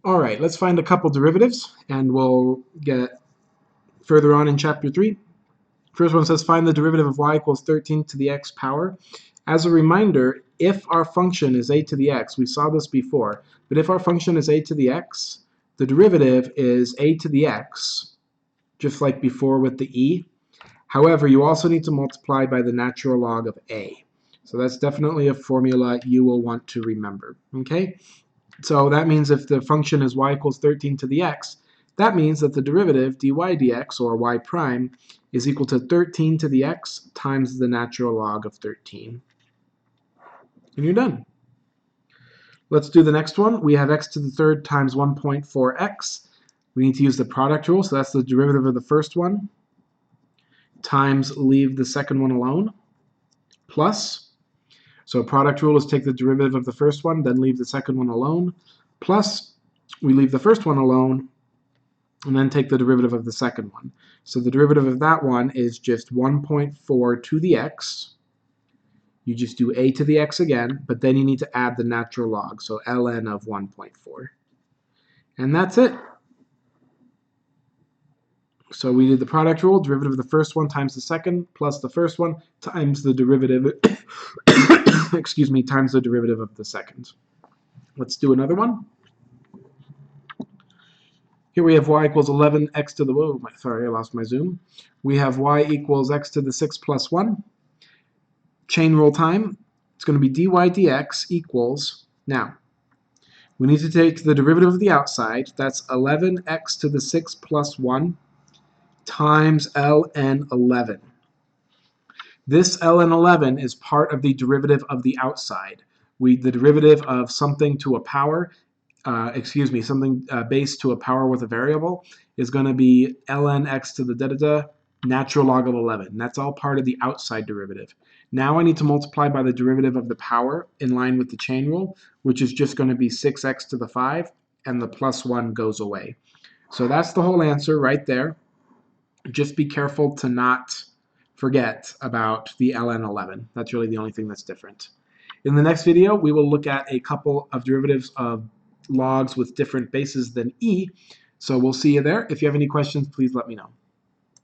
All right, let's find a couple derivatives, and we'll get further on in chapter 3. First one says find the derivative of y equals 13 to the x power. As a reminder, if our function is a to the x, we saw this before, but if our function is a to the x, the derivative is a to the x, just like before with the e. However, you also need to multiply by the natural log of a. So that's definitely a formula you will want to remember, okay? So that means if the function is y equals 13 to the x, that means that the derivative dy dx, or y prime, is equal to 13 to the x times the natural log of 13. And you're done. Let's do the next one. We have x to the third times 1.4x. We need to use the product rule, so that's the derivative of the first one, times leave the second one alone, plus, so product rule is take the derivative of the first one, then leave the second one alone, plus we leave the first one alone, and then take the derivative of the second one. So the derivative of that one is just 1.4 to the x. You just do a to the x again, but then you need to add the natural log, so ln of 1.4. And that's it. So we did the product rule, derivative of the first one times the second, plus the first one times the derivative, excuse me, times the derivative of the second. Let's do another one. Here we have y equals 11x to the, whoa, sorry, I lost my zoom. We have y equals x to the 6 plus 1. Chain rule time. It's going to be dy dx equals, now, we need to take the derivative of the outside. That's 11x to the 6 plus 1 times ln 11. This ln 11 is part of the derivative of the outside. The derivative of something to a power, something base to a power with a variable is going to be ln x to the da-da-da, natural log of 11. That's all part of the outside derivative. Now I need to multiply by the derivative of the power in line with the chain rule, which is just going to be 6x to the 5, and the plus 1 goes away. So that's the whole answer right there. Just be careful to not forget about the ln 11. That's really the only thing that's different. In the next video, we will look at a couple of derivatives of logs with different bases than e. So we'll see you there. If you have any questions, please let me know.